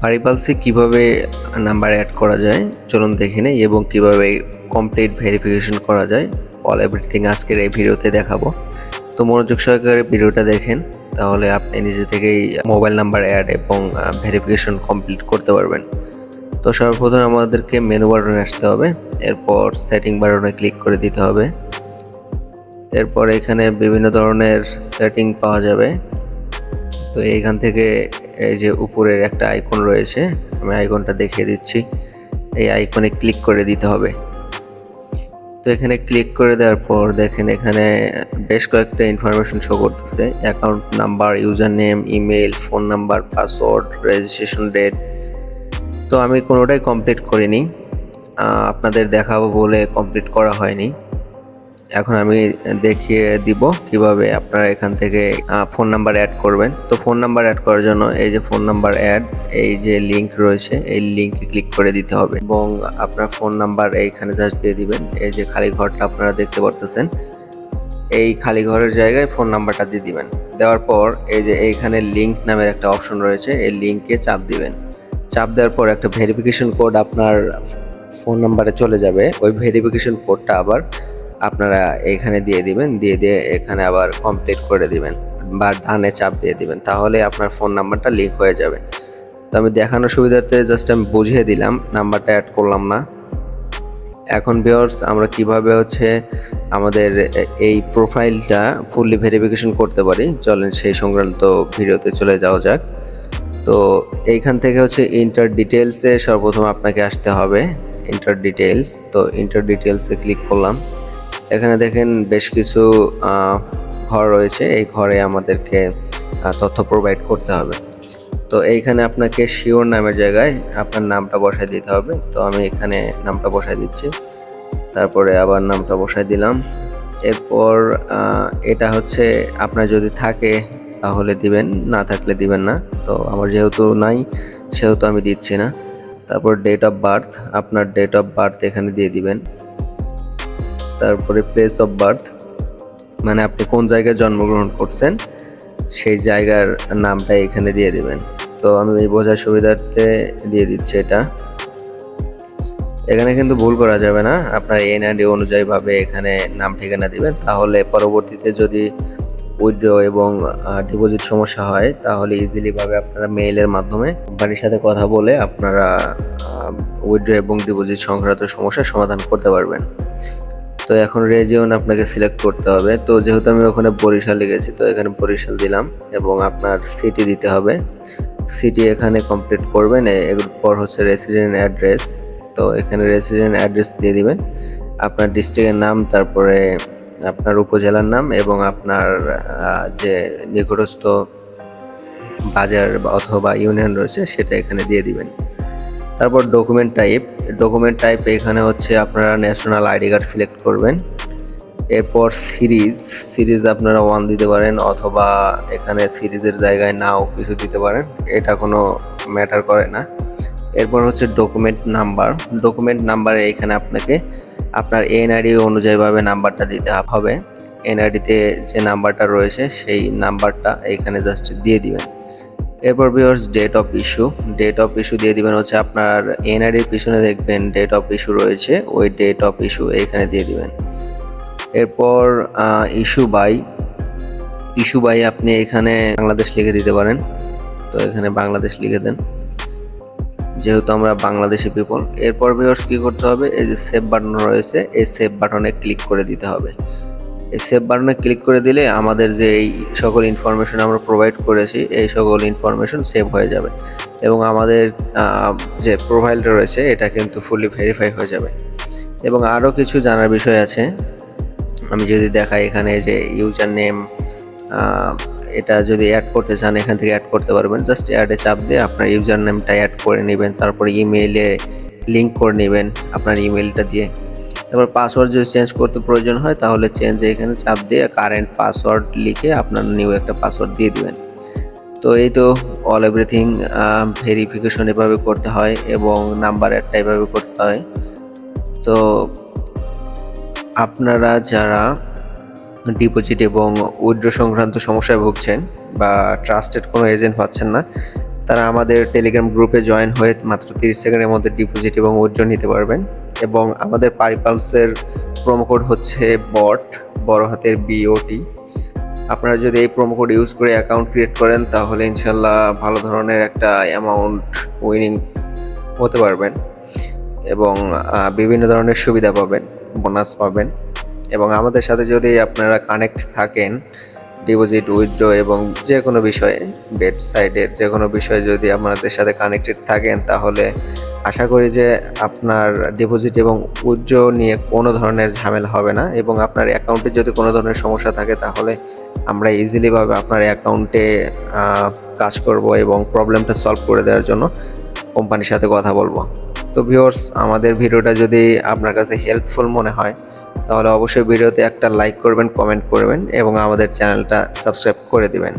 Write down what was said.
পারিপালসে কিভাবে number add করা যায় চলুন দেখে নেই, এবং কিভাবে কমপ্লিট ভেরিফিকেশন করা যায় অল এভরিথিং আজকের এই ভিডিওতে দেখাবো। তো মনোযোগ সহকারে ভিডিওটা দেখেন, তাহলে আপনি নিজে থেকেই মোবাইল নাম্বার অ্যাড এবং ভেরিফিকেশন কমপ্লিট করতে পারবেন। তো সর্বপ্রথম আমাদেরকে মেনু বাটনে আসতে হবে, এরপর সেটিং বাটনে ক্লিক করে দিতে হবে। এরপর এখানে বিভিন্ন ধরনের সেটিং পাওয়া যাবে। তো এইখান থেকে এই যে উপরের একটা আইকন রয়েছে, আমি আইকনটা দেখিয়ে দিচ্ছি। এই আইকনে ক্লিক করে দিতে হবে। তো এখানে ক্লিক করে দেওয়ার পর দেখেন এখানে বেশ কয়েকটা ইনফরমেশন শো করতেছে: account number, user name, email, phone number, password, registration date. তো আমি কোনোটাই কমপ্লিট করিনি, আপনাদের দেখাবো বলে কমপ্লিট করা হয়নি। এখন আমি দেখিয়ে দিব কিভাবে আপনারা এখান থেকে ফোন নাম্বার অ্যাড করবেন। তো ফোন নাম্বার অ্যাড করার জন্য এই যে ফোন নাম্বার অ্যাড, এই যে লিংক রয়েছে, এই লিংকে ক্লিক করে দিতে হবে এবং আপনার ফোন নাম্বার এইখানে জাস্ট দিয়ে দিবেন। এই যে খালি ঘরটা আপনারা দেখতে পারতেছেন, এই খালি ঘরের জায়গায় ফোন নাম্বারটা দিয়ে দিবেন। দেওয়ার পর এই যে এইখানে লিংক নামের একটা অপশন রয়েছে, এই লিংকে চাপ দিবেন। চাপ দেওয়ার পর একটা ভেরিফিকেশন কোড আপনার ফোন নাম্বারে চলে যাবে। ওই ভেরিফিকেশন কোডটা আবার আপনারা এখানে দিয়ে দিবেন, দিয়ে এখানে আবার কমপ্লিট করে দিবেন বা ডানে চাপ দিয়ে দিবেন, তাহলে আপনার ফোন নাম্বারটা লিঙ্ক হয়ে যাবে। তো আমি দেখানোর সুবিধার্থে জাস্ট আমি বুঝিয়ে দিলাম, নাম্বারটা অ্যাড করলাম না। এখন ভিউয়ার্স আমরা কিভাবে আমাদের এই প্রোফাইলটা ফুললি ভেরিফিকেশন করতে পারি, চলেন সেই সংক্রান্ত ভিডিওতে চলে যাওয়া যাক। তো এইখান থেকে ইন্টার ডিটেলসে সর্বপ্রথম আপনাকে আসতে হবে, ইন্টার ডিটেলস। তো ইন্টার ডিটেলসে ক্লিক করলাম। এখানে দেখেন বেশ কিছু ঘর রয়েছে, এই ঘরে আমাদেরকে তথ্য প্রোভাইড করতে হবে। তো এইখানে আপনাকে শিওর নামের জায়গায় আপনার নামটা বসাই দিতে হবে। তো আমি এখানে নামটা বসাই দিচ্ছি, তারপরে আবার নামটা বসাই দিলাম। এরপর এটা আপনার যদি থাকে তাহলে দিবেন, না থাকলে দিবেন না। তো আমার যেহেতু নাই সেহেতু আমি দিচ্ছি না। তারপর ডেট অফ বার্থ, আপনার ডেট অফ বার্থ এখানে দিয়ে দিবেন। তারপরে প্লেস অফ বার্থ, মানে আপনি কোন জায়গায় জন্মগ্রহণ করছেন সেই জায়গার নামটা এখানে দিয়ে দিবেন। তো আমি এই বোঝার সুবিধার্থে দিয়ে দিচ্ছি এটা। এখানে কিন্তু ভুল করা যাবে না, আপনার এনআইডি অনুযায়ী ভাবে এখানে নাম ঠিকানা দিবেন, তাহলে পরবর্তীতে যদি উইথড্র এবং ডিপোজিট সমস্যা হয় তাহলে ইজিলি ভাবে আপনারা মেইলের মাধ্যমে কোম্পানির সাথে কথা বলে আপনারা উইথড্র এবং ডিপোজিট সংক্রান্ত সমস্যার সমাধান করতে পারবেন। তো এখন রিজিয়ন আপনাকে সিলেক্ট করতে হবে। তো যেহেতু আমি ওখানে বরিশালে গেছি, তো এখানে বরিশাল দিলাম এবং আপনার সিটি দিতে হবে। সিটি এখানে কমপ্লিট করবেন। এরপর রেসিডেন্ট অ্যাড্রেস, তো এখানে রেসিডেন্ট অ্যাড্রেস দিয়ে দিবেন, আপনার ডিস্ট্রিক্টের নাম, তারপরে আপনার উপজেলার নাম এবং আপনার যে নিকটস্থ বাজার অথবা ইউনিয়ন রয়েছে সেটা এখানে দিয়ে দিবেন। তারপর ডকুমেন্ট টাইপ এখানে আপনারা ন্যাশনাল আইডি কার্ড সিলেক্ট করবেন। এরপর সিরিজ আপনারা 1 দিতে পারেন, অথবা এখানে সিরিজের জায়গায় নাও কিছু দিতে পারেন, এটা কোনো ম্যাটার করে না। এরপর ডকুমেন্ট নাম্বারে এখানে আপনাকে আপনার এনআইডি অনুযায়ীভাবে নাম্বারটা দিতে হবে। এনআইডিতে যে নাম্বারটা রয়েছে সেই নাম্বারটা এখানে জাস্ট দিয়ে দিবেন। এরপর ভিউয়ার্স ডেট অফ ইস্যু দিয়ে দিবেন আপনার এনআইডির পিছনে দেখবেন ডেট অফ ইস্যু রয়েছে, ওই ডেট অফ ইস্যু এখানে দিয়ে দিবেন। এরপর ইস্যু বাই আপনি এখানে বাংলাদেশ লিখে দিতে পারেন, তো এখানে বাংলাদেশ লিখে দেন যেহেতু আমরা বাংলাদেশি পিপল। এরপর ভিউয়ার্স কি করতে হবে, এই যে সেভ বাটন রয়েছে, এই সেভ বাটনে ক্লিক করে দিতে হবে। এই সেভ বাটনে ক্লিক করে দিলে আমাদের যে এই সকল ইনফরমেশন আমরা প্রোভাইড করেছি এই সকল ইনফরমেশন সেভ হয়ে যাবে এবং আমাদের যে প্রোফাইলটা রয়েছে এটা কিন্তু ফুলি ভেরিফাই হয়ে যাবে। এবং আরও কিছু জানার বিষয় আছে, আমি যদি দেখাই এখানে যে ইউজার নেম, এটা যদি অ্যাড করতে চান এখান থেকে অ্যাড করতে পারবেন। জাস্ট অ্যাডে চাপ দিয়ে আপনার ইউজার নেমটা অ্যাড করে নেবেন, তারপর ইমেইলে লিঙ্ক করে নেবেন আপনার ইমেলটা দিয়ে। তারপর পাসওয়ার্ড যদি চেঞ্জ করতে প্রয়োজন হয় তাহলে চেঞ্জে এখানে চাপ দিয়ে কারেন্ট পাসওয়ার্ড লিখে আপনার নিউ একটা পাসওয়ার্ড দিয়ে দিবেন। তো এই তো অল এভরিথিং ভেরিফিকেশন এভাবে করতে হয় এবং নাম্বার অ্যাডটা এভাবে করতে হয়। তো আপনারা যারা ডিপোজিট এবং উইথড্র সংক্রান্ত সমস্যায় ভুগছেন বা ট্রাস্টেড কোনো এজেন্ট পাচ্ছেন না, তারা আমাদের টেলিগ্রাম গ্রুপে জয়েন হয়ে মাত্র 30 সেকেন্ডের মধ্যে ডিপোজিট এবং উইথড্র নিতে পারবেন। এবং আমাদের পারিপালসের প্রোমো কোড হচ্ছে বট, বড় হাতের BOT। আপনারা যদি এই প্রোমো কোড ইউজ করে অ্যাকাউন্ট ক্রিয়েট করেন তাহলে ইনশাল্লাহ ভালো ধরনের একটা অ্যামাউন্ট উইনিং হতে পারবেন এবং বিভিন্ন ধরনের সুবিধা পাবেন, বোনাস পাবেন। এবং আমাদের সাথে যদি আপনারা কানেক্ট থাকেন ডিপোজিট, উইথড্র এবং যে কোনো বিষয়ে, বেড সাইডের যে কোনো বিষয়ে যদি আমাদের সাথে কানেক্টেড থাকেন তাহলে আশা করি যে আপনার ডিপোজিট এবং উইথড্র নিয়ে কোনো ধরনের ঝামেলা হবে না। এবং আপনার অ্যাকাউন্টে যদি কোনো ধরনের সমস্যা থাকে তাহলে আমরা ইজিলিভাবে আপনার অ্যাকাউন্টে কাজ করব এবং প্রবলেমটা সলভ করে দেওয়ার জন্য কোম্পানির সাথে কথা বলবো। তো ভিউয়ার্স, আমাদের ভিডিওটা যদি আপনার কাছে হেল্পফুল মনে হয় তাহলে অবশ্যই ভিডিওতে একটা লাইক করবেন, কমেন্ট করবেন এবং আমাদের চ্যানেলটা সাবস্ক্রাইব করে দিবেন।